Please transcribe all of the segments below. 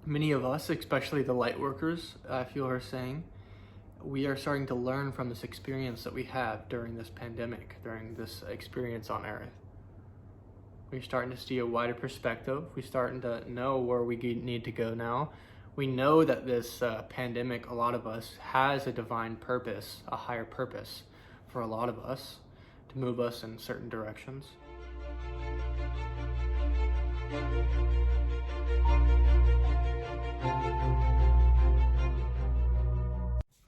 Many of us, especially the light workers, I feel her saying, we are starting to learn from this experience that we have during this pandemic, during this experience on Earth. We're starting to see a wider perspective. We're starting to know where we need to go now. We know that this pandemic, a lot of us, has a divine purpose, a higher purpose for a lot of us to move us in certain directions.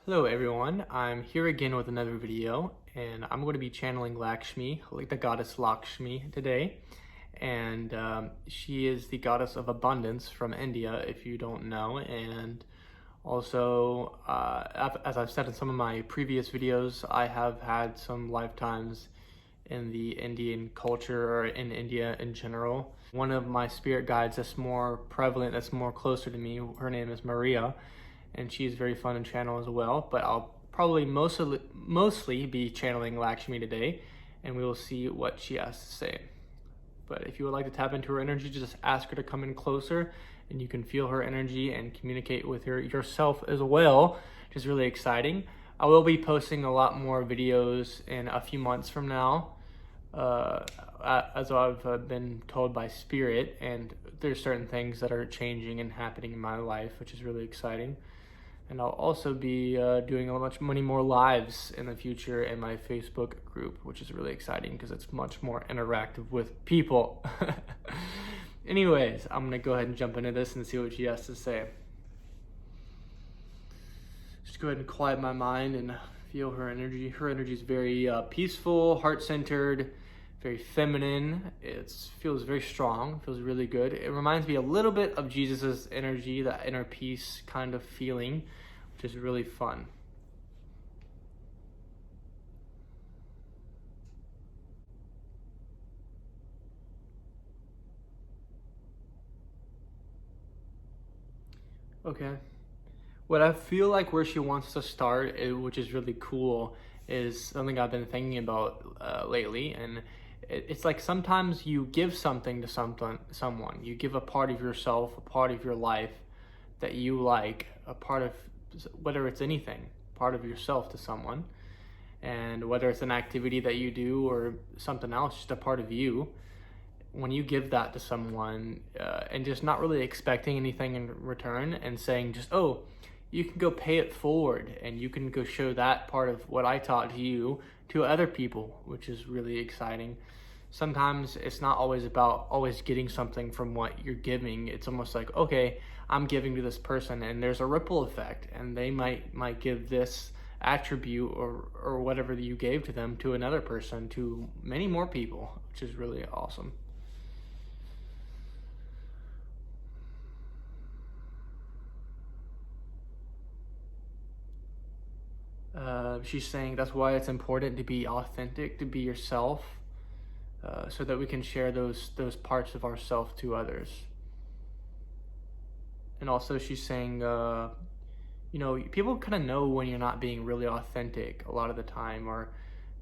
Hello everyone, I'm here again with another video, and I'm going to be channeling Lakshmi, like the goddess Lakshmi today. And she is the goddess of abundance from India, if you don't know. And also, as I've said in some of my previous videos, I have had some lifetimes in the Indian culture or in India in general. One of my spirit guides that's more prevalent, that's more closer to me, her name is Maria, and she's very fun to channel as well. But I'll probably mostly be channeling Lakshmi today, and we will see what she has to say. But if you would like to tap into her energy, just ask her to come in closer, and you can feel her energy and communicate with her yourself as well, which is really exciting. I will be posting a lot more videos in a few months from now, as I've been told by Spirit, and there's certain things that are changing and happening in my life, which is really exciting. And I'll also be doing many more lives in the future in my Facebook group, which is really exciting because it's much more interactive with people. Anyways, I'm going to go ahead and jump into this and see what she has to say. Just go ahead and quiet my mind and feel her energy. Her energy is very peaceful, heart-centered, very feminine. It feels very strong, feels really good. It reminds me a little bit of Jesus's energy, that inner peace kind of feeling, which is really fun. Okay. What I feel like where she wants to start, which is really cool, is something I've been thinking about lately. And it's like sometimes you give something to someone. You give a part of yourself, a part of your life that you like, a part of, whether it's anything, part of yourself to someone. And whether it's an activity that you do or something else, just a part of you. When you give that to someone and just not really expecting anything in return and saying just, oh, you can go pay it forward and you can go show that part of what I taught to you to other people, which is really exciting. Sometimes it's not always about always getting something from what you're giving. It's almost like, okay, I'm giving to this person and there's a ripple effect, and they might give this attribute or whatever that you gave to them to another person, to many more people, which is really awesome. She's saying that's why it's important to be authentic, to be yourself, so that we can share those parts of ourselves to others. And also she's saying, people kind of know when you're not being really authentic a lot of the time, or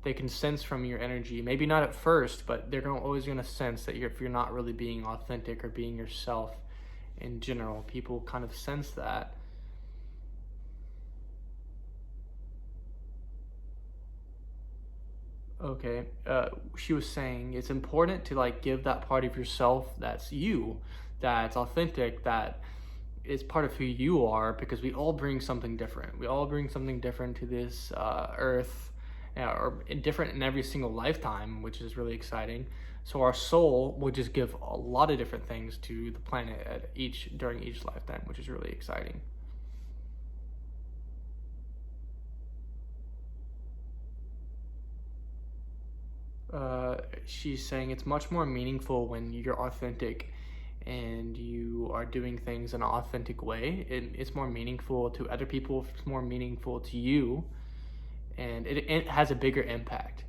they can sense from your energy, maybe not at first, but they're always going to sense that if you're not really being authentic or being yourself in general. People kind of sense that. Okay, she was saying it's important to give that part of yourself that's you, that's authentic, that is part of who you are, because we all bring something different. We all bring something different to this earth, or different in every single lifetime, which is really exciting. So our soul will just give a lot of different things to the planet during each lifetime, which is really exciting. She's saying it's much more meaningful when you're authentic and you are doing things in an authentic way. It's more meaningful to other people, it's more meaningful to you, and it has a bigger impact.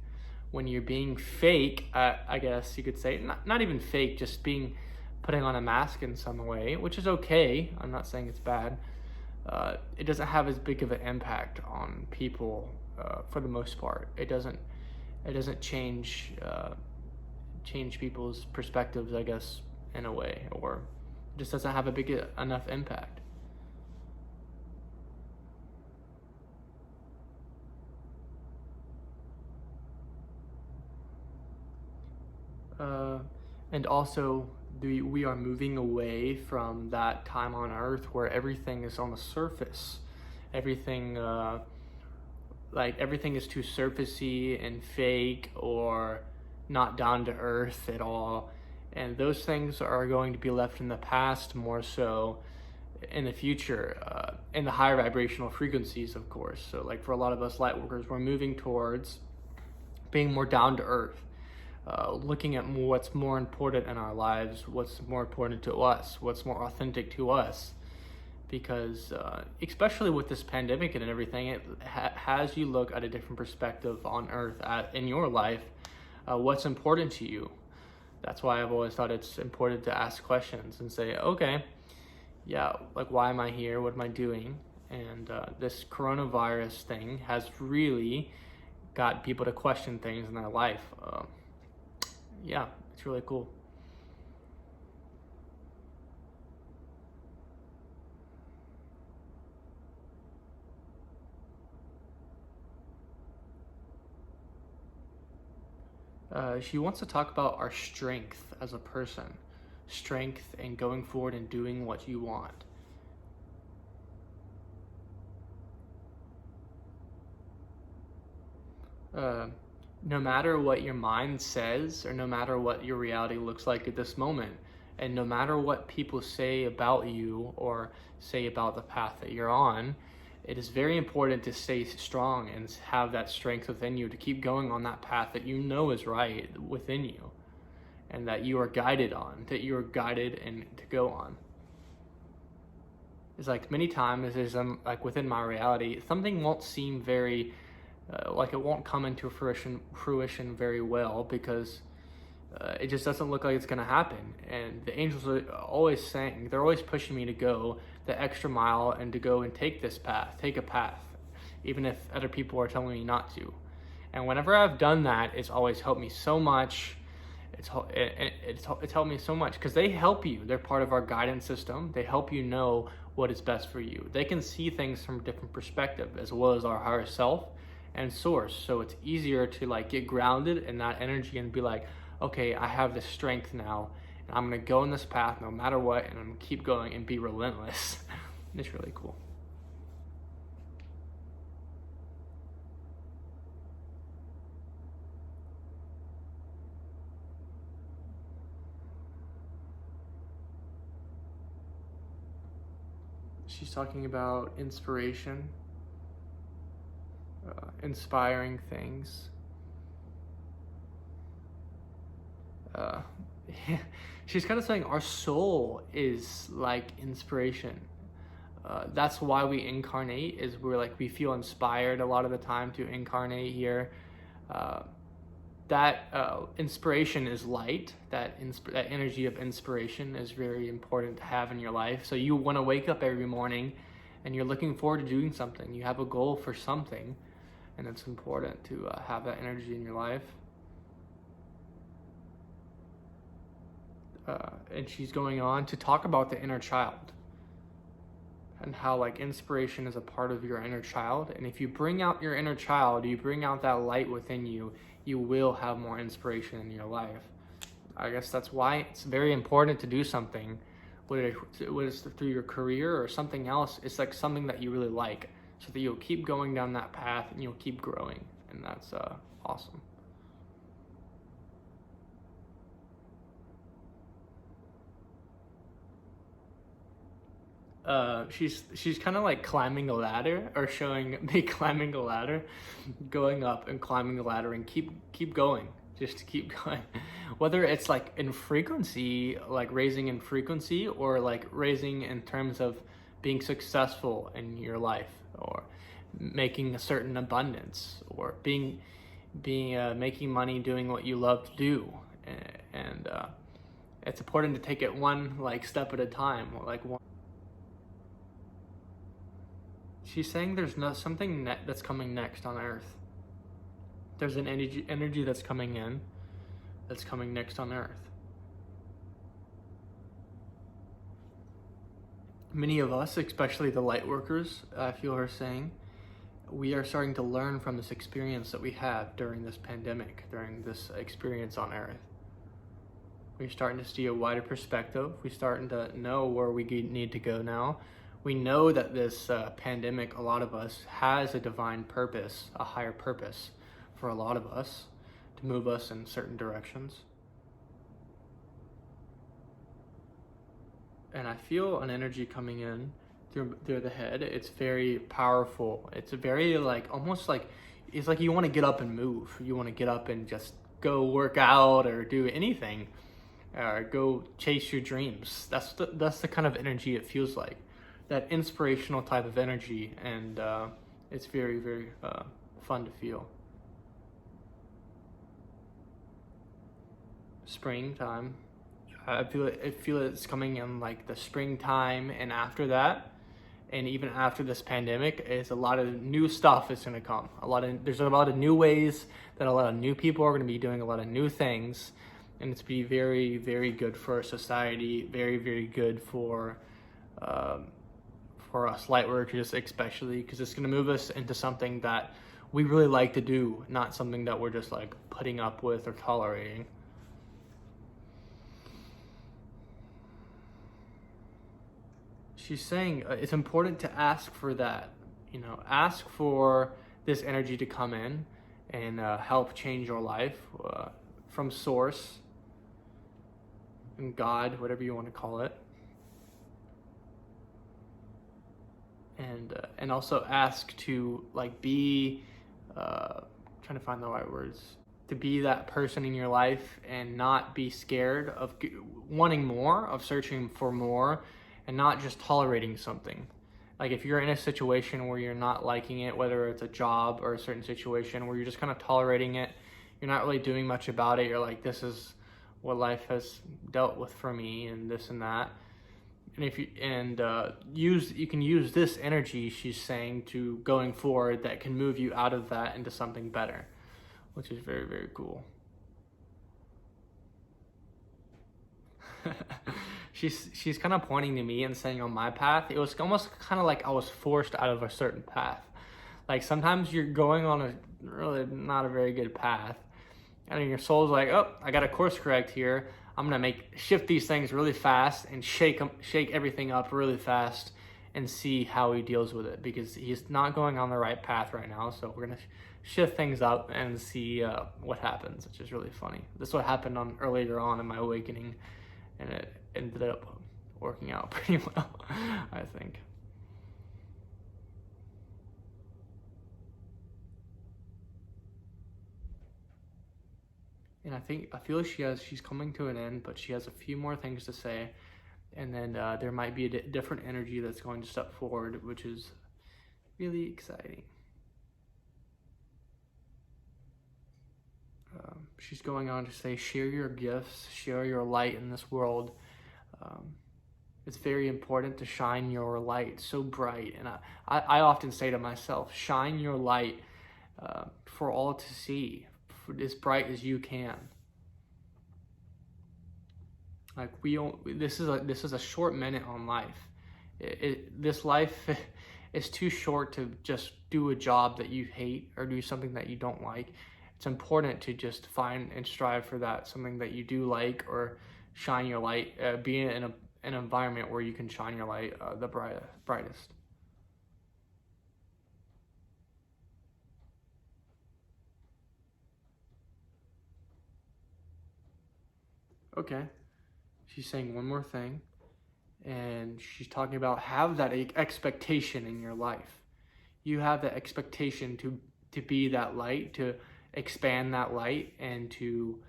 When you're being fake, I guess you could say, not even fake, just putting on a mask in some way, which is okay. I'm not saying it's bad. It doesn't have as big of an impact on people for the most part. It doesn't change people's perspectives, I guess, in a way, or It just doesn't have a big enough impact. And also, we are moving away from that time on Earth where everything is on the surface. Everything, everything is too surfacey and fake, or not down to earth at all. And those things are going to be left in the past, more so in the future, in the higher vibrational frequencies, of course. So like for a lot of us light workers, we're moving towards being more down to earth, looking at what's more important in our lives, what's more important to us, what's more authentic to us. Because especially with this pandemic and everything, it has you look at a different perspective on earth in your life, what's important to you. That's why I've always thought it's important to ask questions and say, okay, yeah, like, why am I here? What am I doing? And this coronavirus thing has really got people to question things in their life. Yeah, it's really cool. She wants to talk about our strength as a person, strength in going forward and doing what you want. No matter what your mind says, or no matter what your reality looks like at this moment, and no matter what people say about you or say about the path that you're on, it is very important to stay strong and have that strength within you to keep going on that path that you know is right within you, and that you are guided on, that you are guided and to go on. It's like many times there's like within my reality, something won't seem very like it won't come into fruition very well, because it just doesn't look like it's going to happen. And the angels are always saying, they're always pushing me to go the extra mile and to go and take this path, take a path, even if other people are telling me not to. And whenever I've done that, it's always helped me so much. It's helped me so much, because they help you. They're part of our guidance system. They help you know what is best for you. They can see things from a different perspective, as well as our higher self and source. So it's easier to like get grounded in that energy and be like, okay, I have this strength now, and I'm gonna go in this path no matter what, and I'm gonna keep going and be relentless. It's really cool. She's talking about inspiration, inspiring things. She's kind of saying our soul is like inspiration. That's why we incarnate, is we feel inspired a lot of the time to incarnate here. That inspiration is light. That energy of inspiration is very important to have in your life. So you want to wake up every morning and you're looking forward to doing something. You have a goal for something, and it's important to have that energy in your life. And she's going on to talk about the inner child, and how like inspiration is a part of your inner child. And if you bring out your inner child, you bring out that light within you, you will have more inspiration in your life. I guess that's why it's very important to do something, whether it's through your career or something else. It's like something that you really like, so that you'll keep going down that path and you'll keep growing. And that's awesome. She's kind of like climbing a ladder, or showing me climbing a ladder, going up and climbing the ladder, and keep going, just keep going. Whether it's like in frequency, like raising in frequency, or like raising in terms of being successful in your life, or making a certain abundance, or being making money doing what you love to do. And it's important to take it one like step at a time, or like one. She's saying there's something that's coming next on Earth. There's an energy that's coming in, that's coming next on Earth. many of us, especially the light workers, I feel her saying, we are starting to learn from this experience that we have during this pandemic, during this experience on Earth. We're starting to see a wider perspective. We're starting to know where we need to go now. We know that this pandemic, a lot of us, has a divine purpose, a higher purpose for a lot of us to move us in certain directions. And I feel an energy coming in through the head. It's very powerful. It's a very almost like, it's like you want to get up and move. You want to get up and just go work out or do anything, or go chase your dreams. That's the kind of energy it feels like, that inspirational type of energy, and it's very, very fun to feel. Springtime. I feel it's coming in like the springtime, and after that, and even after this pandemic, is a lot of new stuff is going to come. There's a lot of new ways that a lot of new people are going to be doing a lot of new things, and it's be very, very good for society. Very, very good for us light workers, especially because it's going to move us into something that we really like to do, not something that we're just like putting up with or tolerating. She's saying it's important to ask for that, ask for this energy to come in and help change your life from source and God, whatever you want to call it. And also ask to be, trying to find the right words, to be that person in your life and not be scared of wanting more, of searching for more, and not just tolerating something. Like if you're in a situation where you're not liking it, whether it's a job or a certain situation where you're just kind of tolerating it, you're not really doing much about it, you're like, this is what life has dealt with for me and this and that. And you can use this energy, she's saying, to going forward, that can move you out of that into something better, which is very, very cool. She's kind of pointing to me and saying on my path, it was almost kind of like I was forced out of a certain path. Like sometimes you're going on a really not a very good path, and your soul's like, oh, I got to course correct here. I'm gonna shift these things really fast and shake everything up really fast and see how he deals with it, because he's not going on the right path right now. So we're gonna shift things up and see what happens, which is really funny. This is what happened earlier on in my awakening, and it ended up working out pretty well, I think. And I feel she's coming to an end, but she has a few more things to say, and then there might be a different energy that's going to step forward, which is really exciting. She's going on to say, share your gifts, share your light in this world. It's very important to shine your light so bright. And I often say to myself, shine your light for all to see, for as bright as you can. Like this is a short minute on life. This life is too short to just do a job that you hate or do something that you don't like. It's important to just find and strive for that, something that you do like, or shine your light, be in an environment where you can shine your light the brightest. Okay, she's saying one more thing, and she's talking about have that expectation in your life. You have that expectation to be that light, to expand that light, and to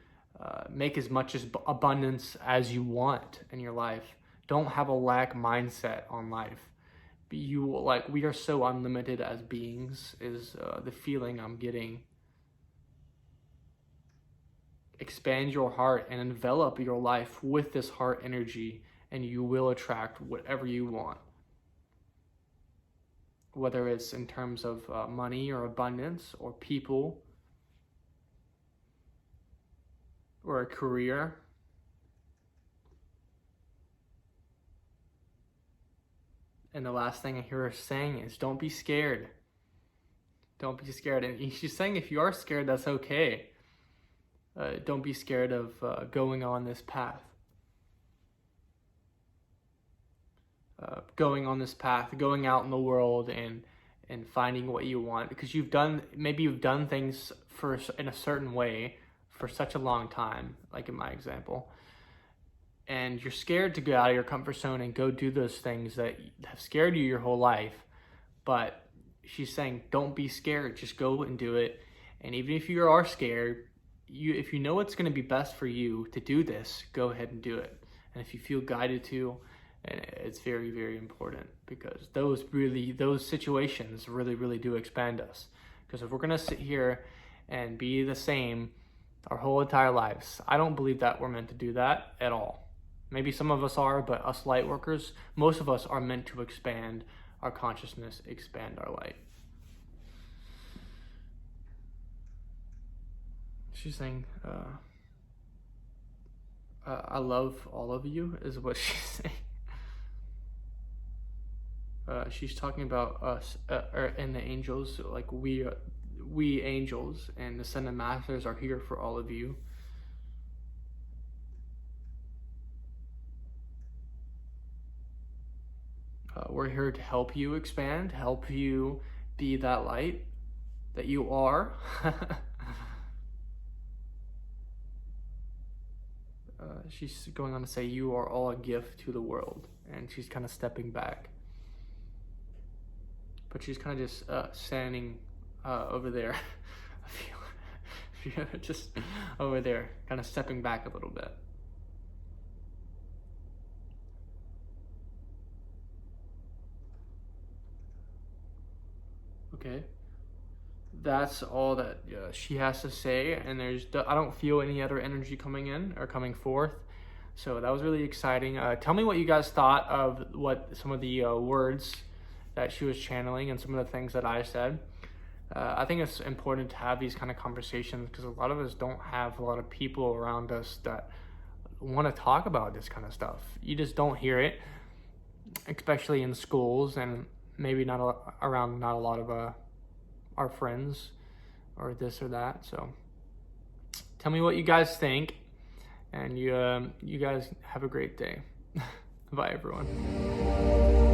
make as much abundance as you want in your life. Don't have a lack mindset on life. We are so unlimited as beings is the feeling I'm getting. Expand your heart and envelop your life with this heart energy, and you will attract whatever you want. Whether it's in terms of money or abundance or people or a career. And the last thing I hear her saying is, don't be scared. Don't be scared. And she's saying if you are scared, that's okay. Don't be scared of going on this path. Going on this path, going out in the world and finding what you want, because maybe you've done things in a certain way for such a long time, like in my example, and you're scared to go out of your comfort zone and go do those things that have scared you your whole life. But she's saying, don't be scared, just go and do it. And even if you are scared, if you know it's going to be best for you to do this, go ahead and do it. And if you feel guided to, and it's very, very important, because those situations really do expand us. Because if we're going to sit here and be the same our whole entire lives, I don't believe that we're meant to do that at all. Maybe some of us are, but us light workers, most of us are meant to expand our consciousness, expand our light. She's saying, I love all of you, is what she's saying. She's talking about us and the angels, like we angels and the Ascended Masters are here for all of you. We're here to help you expand, help you be that light that you are. She's going on to say, you are all a gift to the world. And she's kind of stepping back. But she's kind of just standing over there. Just over there, kind of stepping back a little bit. Okay, that's all that she has to say, and I don't feel any other energy coming in or coming forth. So that was really exciting. Tell me what you guys thought of some of the words that she was channeling and some of the things that I said. I think it's important to have these kind of conversations, because a lot of us don't have a lot of people around us that want to talk about this kind of stuff. You just don't hear it, especially in schools, and maybe not a lot of our friends or this or that. So tell me what you guys think, and you guys have a great day. Bye, everyone.